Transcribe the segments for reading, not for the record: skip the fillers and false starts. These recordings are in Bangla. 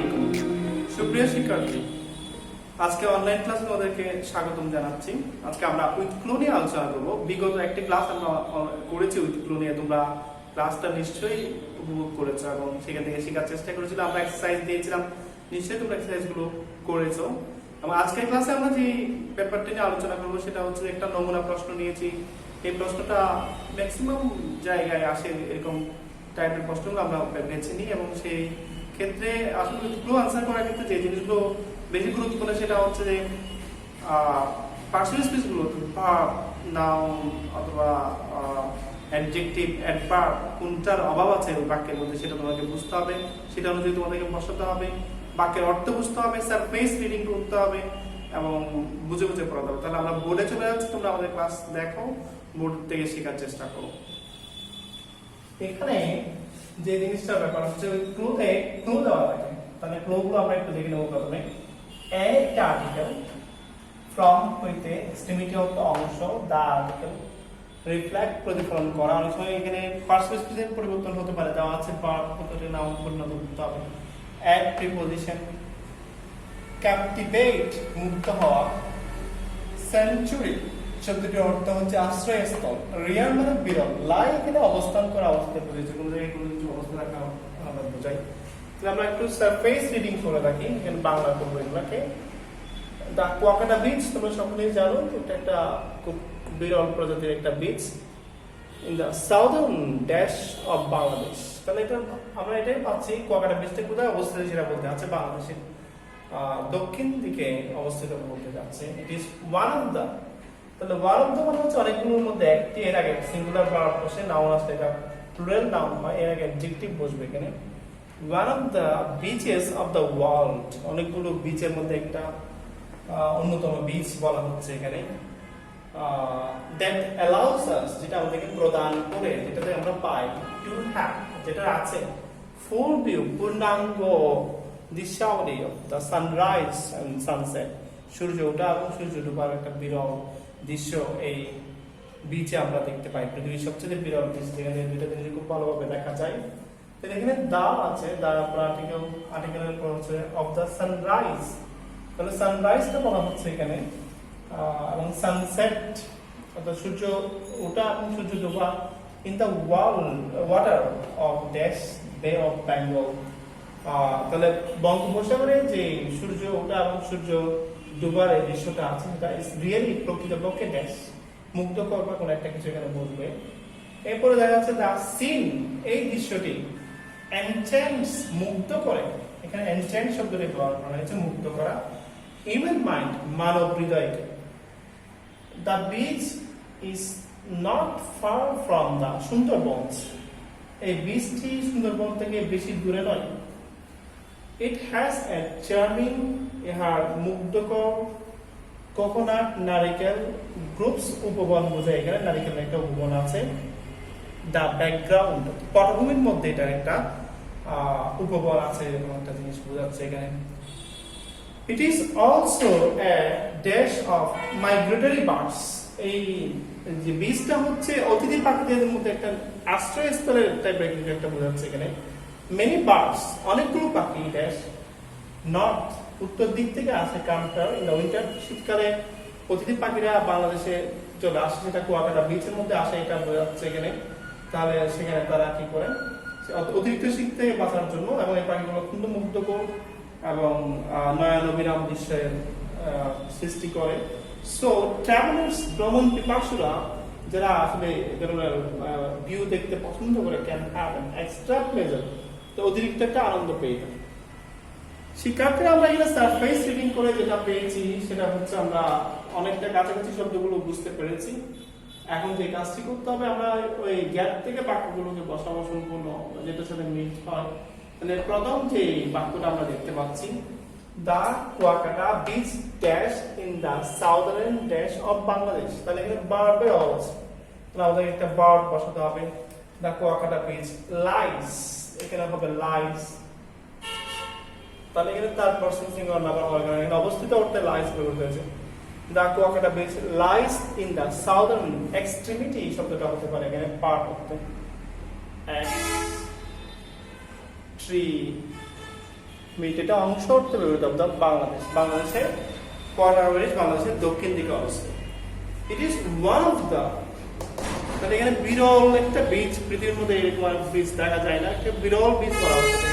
আলাইকুম সুপ্রিয় শিক্ষার্থী, আজকে অনলাইন ক্লাসে তোমাদেরকে স্বাগতম জানাচ্ছি। আজকে আমরা উইথ ক্লো নিয়ে আলোচনা করব। বিগত একটি ক্লাস আমরা করেছি উইথ ক্লো নিয়ে। তোমরা ক্লাসটা নিশ্চয়ই উপভোগ করেছো এবং সেখান থেকে শেখার চেষ্টা করেছিলাম। আমরা এক্সারসাইজ দিয়েছিলাম, নিশ্চয়ই তোমরা এক্সারসাইজগুলো করেছো। এবং আজকের ক্লাসে আমরা যে পেপারটি নিয়ে আলোচনা করবো সেটা হচ্ছে একটা নমুনা প্রশ্ন নিয়েছি। এই প্রশ্নটা ম্যাক্সিমাম জায়গায় আসে, এরকম টাইপের প্রশ্নগুলো আমরা বেছে নিই এবং সেই ক্ষেত্রে আসলে ক্লো আনসার করার ক্ষেত্রে যে জিনিসগুলো বেশি গুরুত্বপূর্ণ সেটা হচ্ছে যে পার্সোনাল স্পেসগুলো, ভার্ব, নাউন অথবা অ্যাডজেক্টিভ, অ্যাডভার্ব কোনটার অভাব আছে ওই বাক্যের মধ্যে সেটা তোমাকে বুঝতে হবে। সেটা অনুযায়ী তোমাদেরকে বসাতে হবে, বাক্যের অর্থ বুঝতে হবে, সারফেস রিডিং করতে হবে এবং বুঝে বুঝে পড়াতে হবে। তাহলে আমরা বোর্ডে চলে যাচ্ছি, তোমরা আমাদের ক্লাস দেখো, বোর্ড থেকে শেখার চেষ্টা করো। এখানে যে জিনিসটার ব্যাপার হচ্ছে ওই ক্লুতে ক্লু দেওয়া থাকে। তাহলে ক্লুগুলো আমরা একটু দেখে নেব। প্রথমে একটা আর্টিকেল, ফ্রম হইতে এক্সট্রিমিটি অফ দ্য অংশ, দা আর্টিকেল, রিফ্লেক্ট প্রতিফলন করা। অনেক সময় এখানে পার্সোনাল স্পেসের পরিবর্তন হতে পারে, দেওয়া আছে ভার্ব হতে নাউন পরিণত করতে হবে। অ্যাড প্রিপজিশন, ক্যাপটিভেট মুগ্ধ হওয়া, সেঞ্চুরি শব্দটির অর্থ হচ্ছে আশ্রয়স্থল, রিয়ার মানে বিরল, লাই এখানে অবস্থান করা, অবস্থায় বোঝাচ্ছে কোনো জায়গায় কোনো কিছু অবস্থান রাখা আমরা বোঝাই। তাহলে আমরা একটু সারফেস রিডিং করে রাখি, এখানে বাংলা করবো এগুলাকে। দা কুয়াকাটা বিচ তোমরা সকলেই জানো, এটা একটা খুব বিরল প্রজাতির একটা beach in the southern dash of Bangladesh. তাহলে এটা আমরা এটাই পাচ্ছি, কুয়াকাটা বিচটা কোথায় অবস্থিত সেটা বলতে আছে, বাংলাদেশের দক্ষিণ দিকে অবস্থিত বলতে যাচ্ছে। ইট ইজ ওয়ান অফ দ্য, তাহলে ওয়ান অফ দ্য মানে হচ্ছে অনেকগুলোর মধ্যে একটি, এর আগে সিঙ্গুলার ভার্ব বসে নাউন আসলে এটা প্লুরাল নাউন হয়, এর আগে অ্যাডজেক্টিভ বসবে এখানে। One of the bitches of the world, অনেকগুলো বিচের মধ্যে একটা অন্যতম বিচ বলা হচ্ছে এখানে। দ্যাট অ্যালাউস আস, যেটা আমাদেরকে প্রদান করে, যেটাতে আমরা পাই, টু হ্যাভ, যেটা আছে, ফুল ভিউ, পূর্ণাঙ্গ দৃশ্যাবলী of the sunrise and sunset, সূর্য ওঠা এবং সূর্য ডোবার একটা বিরল দৃশ্য এই বিচে আমরা দেখতে পাই। পৃথিবীর সবচেয়ে বিরল বিচ, যেখানে দুইটা জিনিস খুব ভালোভাবে দেখা যায়। এখানে দা আছে, দা আর্টিকেলের পর হচ্ছে অফ দ্য সানরাইজ, তাহলে সানরাইজটা বলা হচ্ছে এখানে, এবং সানসেট অর্থাৎ সূর্য ওঠা এবং সূর্য ডোবা in the water of dash বে অফ বেঙ্গল। তাহলে বঙ্গোপসাগরে যে সূর্য ওঠা এবং সূর্য ডুবার এই দৃশ্যটা আছে, সেটা ইজ রিয়েলি প্রকৃতপক্ষে ড্যাশ মুগ্ধকর বা কোনো একটা কিছু এখানে বলবে। এরপরে দেখা যাচ্ছে দা সিন, এই দৃশ্যটি, এনচ্যান্টস মুগ্ধ করে, এখানে এনচ্যান্ট শব্দটি ব্যবহার করা হয়েছে মুগ্ধ করা, হিউম্যান মাইন্ড মানব হৃদয়কে। The beach is not far from the Sundarbans, এই বিচটি সুন্দরবন থেকে বেশি দূরে নয়। ইট হ্যাজ এ চার্মিং, ইহার মুগ্ধকর কোকোনাট, নারিকেল গ্রুপস, উপবন বোঝায় এখানে, নারিকেলের একটা উপবন আছে। দ্য ব্যাকগ্রাউন্ড, পটভূমির মধ্যে এটার একটা উপবন আছে, এরকম একটা জিনিস বোঝাচ্ছে এখানে। It is also a dash of migratory birds, এই যে বীজটা হচ্ছে অতিথি পাখিদের মধ্যে একটা আশ্রয়স্থলের টাইপের কিছু একটা বোঝাচ্ছে এখানে। মেনি বার্ডস, অনেকগুলো পাখি, ড্যাশ নর্থ, উত্তর দিক থেকে আসে, কামটার ইন দ্য উইন্টার, শীতকালে অতিথি পাখিরা বাংলাদেশে চলে আসে, সেটা কুয়াকাটা বিচের মধ্যে আসে, এটা বোঝাচ্ছে এখানে। তাহলে সেখানে তারা কি করে, অতিরিক্ত শীত থেকে বাঁচার জন্য, এবং এই পাখিগুলো খুব মুগ্ধকর এবং নয়ানবিরাম দৃশ্যের সৃষ্টি করে। সো ট্রাভেলার্স, ভ্রমণ পিপাসুরা, যারা আসলে ধরনের ভিউ দেখতে পছন্দ করে, can have an extra pleasure, তো অতিরিক্ত একটা আনন্দ পেয়ে থাকে। শিক্ষার্থীরা আমরা এখানে সারফেস রিডিং করে যেটা পেয়েছি সেটা হচ্ছে আমরা অনেকটা কাছাকাছি শব্দগুলো বুঝতে পেরেছি। এখন যে কাজটি করতে হবে, আমরা ওই গ্যাপ থেকে বাক্যগুলোকে বসাবো সম্পূর্ণ যেটার সাথে মিল হয়। মানে প্রথম যে বাক্যটা আমরা দেখতে পাচ্ছি, the Kuakata beach dash in the southern dash of Bangladesh, তাহলে এখানে ভার্বের অভাব আছে, তাহলে আমাদের একটা ভার্ব বসাতে হবে। দা কুয়াকাটা বিচ লাইস, এখানে হবে লাইস, তাহলে এখানে তার পারসন সিঙ্গুলার নাম্বার হবে, কারণ এখানে অবস্থিত অর্থে লাইস ব্যবহৃত হয়েছে। The Kuakata beach lies in the southern extremity শব্দটা হতে পারে এখানে পার্ট অর্থে, এক্স ট্রি মিড এটা অংশ অর্থে ব্যবহৃত শব্দ বাংলাদেশের কোয়ার্টার ব্রিজ বাংলাদেশের দক্ষিণ দিকে অবস্থিত। It is one of the, তাহলে এখানে বিরল একটা বীজ, পৃথিবীর মধ্যে এরকম বীজ দেখা যায় না, একটা বিরল বীজ বলা হচ্ছে।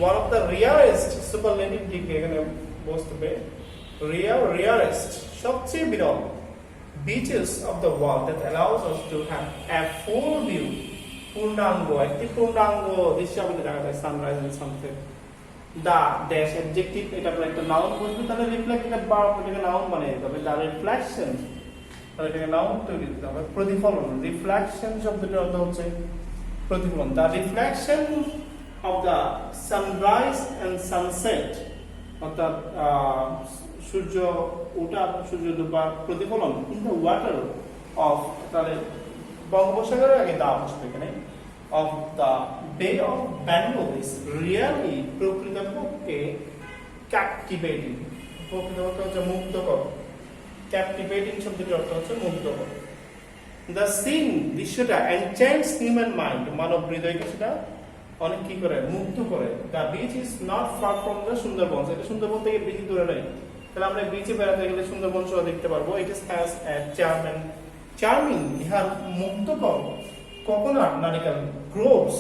One of the rarest superlative degree এখানে বসবে, রিয়ারেস্ট সবচেয়ে বিরল beaches of the world that allows us to have a full view, পূর্ণাঙ্গ একটি পূর্ণাঙ্গ দৃশ্য আমাদের দেখা যায় sunrise and sunset. The dash adjective, এটা আপনার একটা নাউন বসবে, তাহলে রিফ্লেক্ট এটা ভার্ব, এটাকে নাউন বানিয়ে দিতে হবে। দা রিফ্লেকশন, তাহলে এটাকে নাউন তৈরি দিতে হবে। প্রতিফলন, রিফ্লেকশন শব্দটির অর্থ হচ্ছে প্রতিফলন। The reflection of the sunrise and sunset, অর্থাৎ সূর্য ওঠা সূর্য ডোবার প্রতিফলন ইন দ্য ওয়াটার অফ, তাহলে বঙ্গোপসাগরের আগে দা বসবে এখানে, অফ দ্য বে অফ বেঙ্গল ইজ রিয়েলি, প্রকৃতপক্ষে ক্যাপটিভেটিং, প্রকৃতপক্ষে হচ্ছে মুগ্ধকর। ক্যাপটিভেটিং শব্দটির অর্থ হচ্ছে মুগ্ধকর। দ্য সিন, দৃশ্যটা এনচ্যান্টস হিউম্যান মাইন্ড, মানব হৃদয়কে সেটা অনেক কি করে, মুগ্ধ করে। The beach is not far from the Sundarban, এটা সুন্দরবন থেকে বেশি দূরে নেই, তাহলে আমরা বিচে বেড়াতে গেলে সুন্দরবন সহ দেখতে পারবো। It is has a charming, ইহার মুগ্ধকর কোকোনাট নারিকেল গ্রোভস,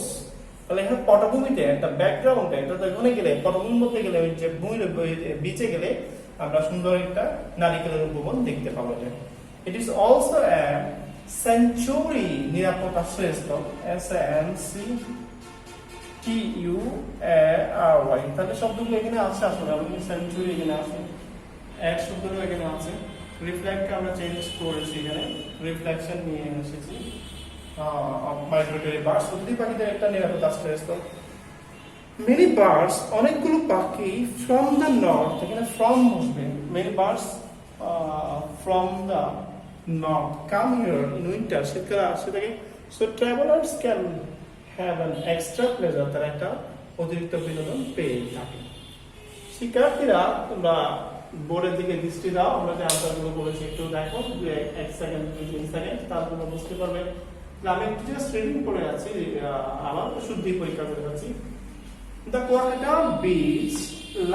তাহলে এখানে পটভূমিতে একটা ব্যাকগ্রাউন্ডে, এটা ওখানে গেলে পটভূমির মধ্যে গেলে, ওই যে ভূমির বিচে গেলে আমরা সুন্দর একটা নারিকেলের উপবন দেখতে পাওয়া যায়। It is also a century, নিরাপদ আশ্রয়স্থল, SANCTUARY, তাহলে শব্দগুলো এখানে আছে, আসলে আমাদের সেঞ্চুরি এখানে আছে, এক শব্দটাও এখানে আছে। রিফ্লেক্টকে আমরা চেঞ্জ করেছি, এখানে রিফ্লেকশন নিয়ে এসেছি। মাইগ্রেটরি বার্ডস, উদ্ভিদ পাখিদের একটা নিরাপদ আশ্রয়স্থল। মেনি বার্ডস, অনেকগুলো পাখি, ফ্রম দ্য নর্থ, এখানে ফ্রম বসবে। Many birds from the north come here in winter, শীতকালে আসে থাকে। So travellers can have an extra pleasure, তারা একটা অতিরিক্ত বিনোদন পেয়ে থাকে। শিক্ষার্থীরা তোমরা বোর্ডের দিকে দৃষ্টি দাও, আমরা যে আনসারগুলো করেছি একটু দেখো, 1 সেকেন্ড 2 সেকেন্ড, তারপরে বুঝতে পারবে। আমি একটু জাস্ট রিডিং করে যাচ্ছি, আবার শুদ্ধি পরীক্ষা করে যাচ্ছি। The Kuakata beach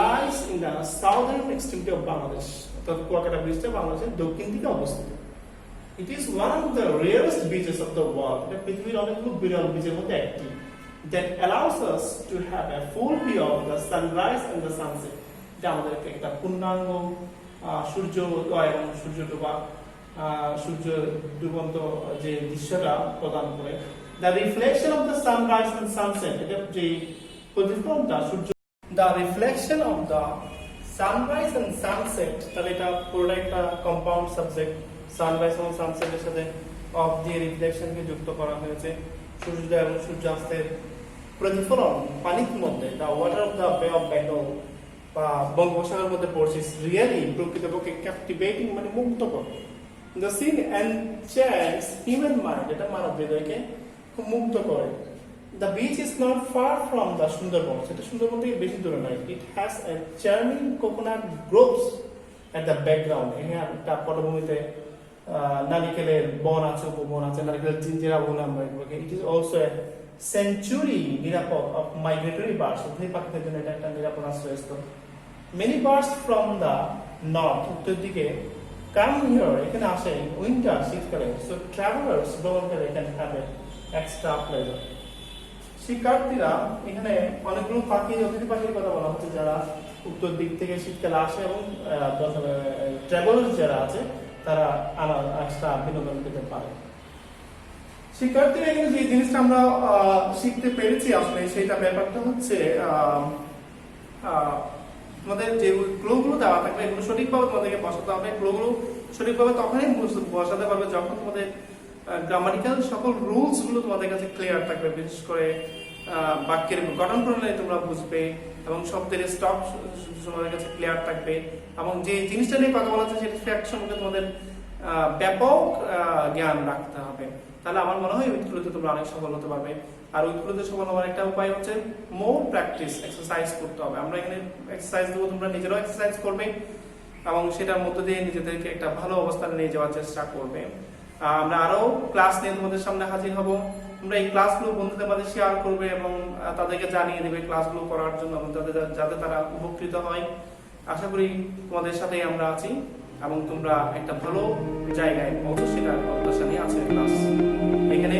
lies in the southern extremity of Bangladesh, অর্থাৎ কুয়াকাটা বিচটা বাংলাদেশের দক্ষিণ দিকে অবস্থিত। It is one of the rarest beaches of the world, এটা পৃথিবীর অনেকগুলো বিরল বিচের মধ্যে একটি। That allows us to have a full view of the sunrise and the sunset, এটা আমাদেরকে একটা পূর্ণাঙ্গ সূর্যোদয় এবং সূর্য ডোবা, সূর্য ডুবন্ত যে দৃশ্যটা প্রদান করে। The reflection of the sunrise and sunset, এটা যে প্রতিফলনটা সূর্য, the reflection of the sunrise and sunset, তাহলে এটা পুরোটা একটা কম্পাউন্ড সাবজেক্ট। সানরাইজ এবং সানসেটের সাথে অফ দিয়ে রিফ্লেকশনকে যুক্ত করা হয়েছে। সূর্যোদয় এবং সূর্যাস্তের প্রতিফলন পানির মধ্যে, দ্য ওয়াটার অফ দ্য বে অফ বেঙ্গল বা বঙ্গোপসাগরের মধ্যে পড়ছে, রিয়েলি প্রকৃতপক্ষে ক্যাপটিভেটিং, মানে মুগ্ধকর। দ্য সিন এনচ্যান্টস হিউম্যান মাইন্ড, এটা মানব হৃদয়কে খুব মুগ্ধ করে। The beach is not far from the Sundarban, সেটা সুন্দরবন থেকে বেশি দূরে নয়। It has a charming coconut groves at the background, এখানে একটা পটভূমিতে নারিকেলের বন আছে, উপবন আছে, নারিকেলের জিঞ্জিরা বলে আমরা এগুলোকে। It is also a century, নিরাপদ অফ মাইগ্রেটরি বার্ডস, উদ্ভিদ পাখিদের জন্য এটা একটা নিরাপদ আশ্রয়স্থল। Many birds from the north, উত্তর দিকে, কাম হিয়ার, এখানে আসে উইন্টার, শীতকালে। সো ট্রাভেলার্স, ভ্রমণকারী, এখানে হ্যাভ এ এক্সট্রা প্লেজার। শিক্ষার্থীরা এখানে অনেকগুলো পাখি, অতিথি পাখির কথা বলা হচ্ছে, যারা উত্তর দিক থেকে শীতকালে আসে, এবং ট্রাভেলার্স যারা আছে তারা এক্সট্রা বিনোদন পেতে পারে। শিক্ষার্থীরা এখানে যে জিনিসটা আমরা শিখতে পেরেছি আসলে, সেটা ব্যাপারটা হচ্ছে তোমাদের যে ক্লুগুলো দেওয়া থাকবে এগুলো সঠিকভাবে তোমাদেরকে বসাতে হবে। ক্লুগুলো সঠিকভাবে তখনই বসাতে পারবে যখন তোমাদের গ্রামাটিক্যাল সকল রুলস গুলো তোমাদের কাছে ক্লিয়ার থাকবে, বিশেষ করে বাক্যের গঠন প্রণালী তোমরা বুঝবে, এবং শব্দের স্টপ তোমাদের কাছে ক্লিয়ার থাকবে, এবং যে জিনিসটা নিয়ে কথা বলা হচ্ছে সেটা ফ্যাক্ট সম্পর্কে তোমাদের ব্যাপক জ্ঞান রাখতে হবে। তাহলে আমার মনে হয় উইথগুলোতে তোমরা অনেক সফল হতে পারবে। আর উইথগুলোতে সফল হওয়ার একটা উপায় হচ্ছে মোর প্র্যাকটিস, এক্সারসাইজ করতে হবে। আমরা এখানে এক্সারসাইজ দেবো, তোমরা নিজেরাও এক্সারসাইজ করবে, এবং সেটার মধ্য দিয়ে নিজেদেরকে একটা ভালো অবস্থানে নিয়ে যাওয়ার চেষ্টা করবে। আমরা আরো ক্লাস নিয়ে তোমাদের সামনে হাজির হব। তোমরা এই ক্লাসগুলো বন্ধুদের মাঝে শেয়ার করবে এবং তাদেরকে জানিয়ে দেবে ক্লাসগুলো করার জন্য এবং যাতে তারা উপকৃত হয়। আশা করি তোমাদের সাথেই আমরা আছি এবং তোমরা একটা ভালো জায়গায় পৌঁছো, সেটা প্রত্যাশা নিয়ে আজকের ক্লাস এখানে